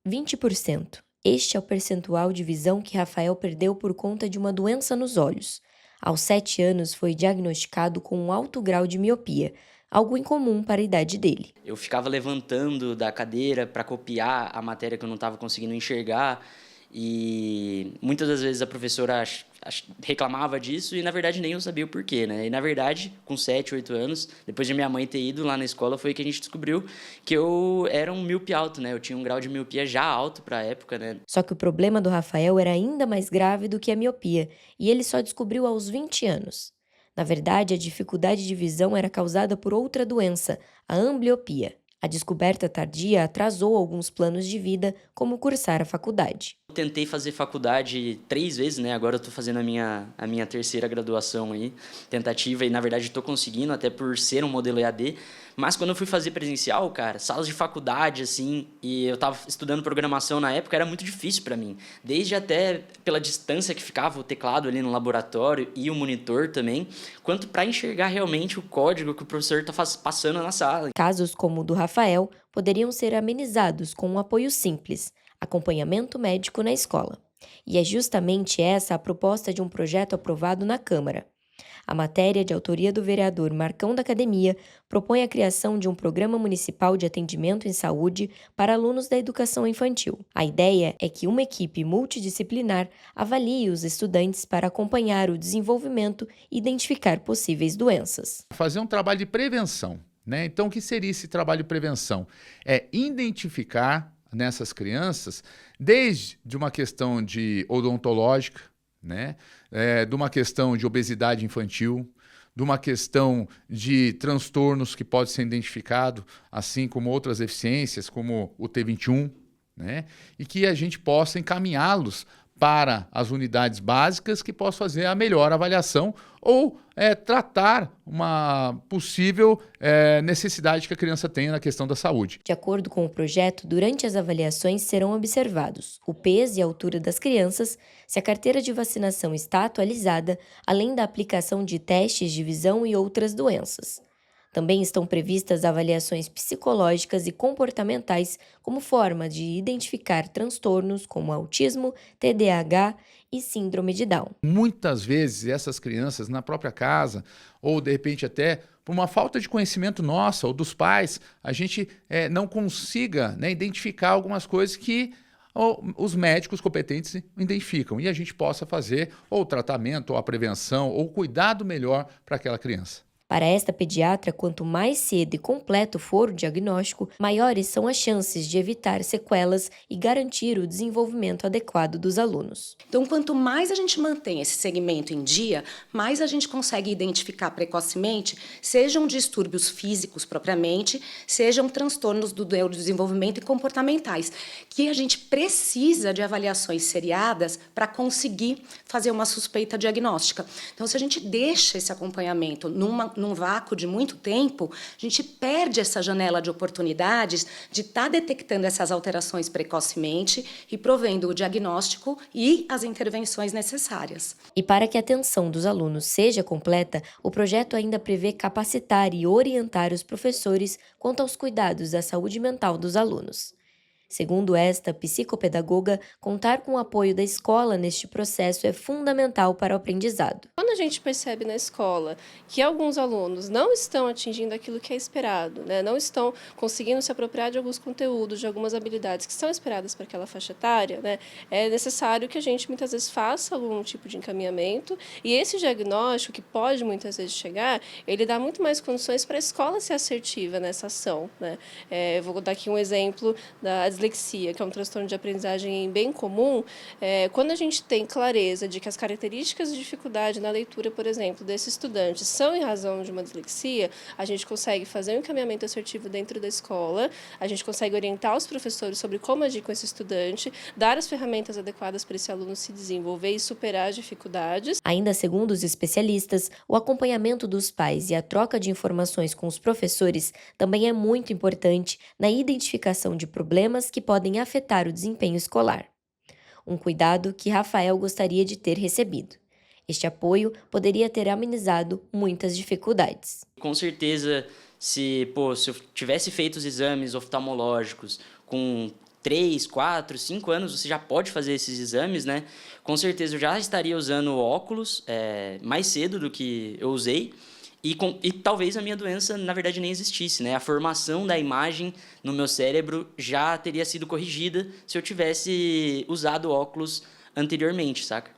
20%. Este é o percentual de visão que Rafael perdeu por conta de uma doença nos olhos. Aos 7 anos, foi diagnosticado com um alto grau de miopia, algo incomum para a idade dele. Eu ficava levantando da cadeira para copiar a matéria que eu não estava conseguindo enxergar e muitas das vezes a professora reclamava disso e na verdade nem eu sabia o porquê, né? E na verdade, com 7, 8 anos, depois de minha mãe ter ido lá na escola, foi que a gente descobriu que eu era um míope alto, né? Eu tinha um grau de miopia já alto para a época, né? Só que o problema do Rafael era ainda mais grave do que a miopia, e ele só descobriu aos 20 anos. Na verdade, a dificuldade de visão era causada por outra doença, a ambliopia. A descoberta tardia atrasou alguns planos de vida, como cursar a faculdade. Tentei fazer faculdade 3 vezes, né? Agora eu tô fazendo a minha terceira graduação aí, tentativa, e na verdade estou conseguindo, até por ser um modelo EAD. Mas quando eu fui fazer presencial, cara, salas de faculdade, assim, e eu tava estudando programação na época, era muito difícil para mim. Desde até pela distância que ficava o teclado ali no laboratório e o monitor também, quanto para enxergar realmente o código que o professor tá passando na sala. Casos como o do Rafael poderiam ser amenizados com um apoio simples, acompanhamento médico na escola. E é justamente essa a proposta de um projeto aprovado na Câmara. A matéria, de autoria do vereador Marcão da Academia, propõe a criação de um programa municipal de atendimento em saúde para alunos da educação infantil. A ideia é que uma equipe multidisciplinar avalie os estudantes para acompanhar o desenvolvimento e identificar possíveis doenças. Fazer um trabalho de prevenção, né? Então, o que seria esse trabalho de prevenção? É identificar nessas crianças, desde de uma questão de odontológica, né? De uma questão de obesidade infantil, de uma questão de transtornos que pode ser identificado, assim como outras deficiências, como o T21, né? E que a gente possa encaminhá-los para as unidades básicas que possam fazer a melhor avaliação ou tratar uma possível necessidade que a criança tenha na questão da saúde. De acordo com o projeto, durante as avaliações serão observados o peso e a altura das crianças, se a carteira de vacinação está atualizada, além da aplicação de testes de visão e outras doenças. Também estão previstas avaliações psicológicas e comportamentais como forma de identificar transtornos como autismo, TDAH e síndrome de Down. Muitas vezes essas crianças na própria casa, ou de repente até por uma falta de conhecimento nossa ou dos pais, a gente não consiga, né, identificar algumas coisas que os médicos competentes identificam e a gente possa fazer ou o tratamento, ou a prevenção, ou o cuidado melhor para aquela criança. Para esta pediatra, quanto mais cedo e completo for o diagnóstico, maiores são as chances de evitar sequelas e garantir o desenvolvimento adequado dos alunos. Então, quanto mais a gente mantém esse segmento em dia, mais a gente consegue identificar precocemente, sejam distúrbios físicos propriamente, sejam transtornos do neurodesenvolvimento e comportamentais, que a gente precisa de avaliações seriadas para conseguir fazer uma suspeita diagnóstica. Então, se a gente deixa esse acompanhamento num vácuo de muito tempo, a gente perde essa janela de oportunidades de estar detectando essas alterações precocemente e provendo o diagnóstico e as intervenções necessárias. E para que a atenção dos alunos seja completa, o projeto ainda prevê capacitar e orientar os professores quanto aos cuidados da saúde mental dos alunos. Segundo esta psicopedagoga, contar com o apoio da escola neste processo é fundamental para o aprendizado. Quando a gente percebe na escola que alguns alunos não estão atingindo aquilo que é esperado, né, não estão conseguindo se apropriar de alguns conteúdos, de algumas habilidades que são esperadas para aquela faixa etária, né, é necessário que a gente muitas vezes faça algum tipo de encaminhamento e esse diagnóstico, que pode muitas vezes chegar, ele dá muito mais condições para a escola ser assertiva nessa ação, né. Eu vou dar aqui um exemplo da dislexia, que é um transtorno de aprendizagem bem comum. Quando a gente tem clareza de que as características de dificuldade na leitura, por exemplo, desse estudante são em razão de uma dislexia, a gente consegue fazer um encaminhamento assertivo dentro da escola, a gente consegue orientar os professores sobre como agir com esse estudante, dar as ferramentas adequadas para esse aluno se desenvolver e superar as dificuldades. Ainda segundo os especialistas, o acompanhamento dos pais e a troca de informações com os professores também é muito importante na identificação de problemas que podem afetar o desempenho escolar. Um cuidado que Rafael gostaria de ter recebido. Este apoio poderia ter amenizado muitas dificuldades. Com certeza, se eu tivesse feito os exames oftalmológicos com 3, 4, 5 anos você já pode fazer esses exames, né? Com certeza eu já estaria usando óculos mais cedo do que eu usei. E talvez a minha doença, na verdade, nem existisse, né? A formação da imagem no meu cérebro já teria sido corrigida se eu tivesse usado óculos anteriormente, saca?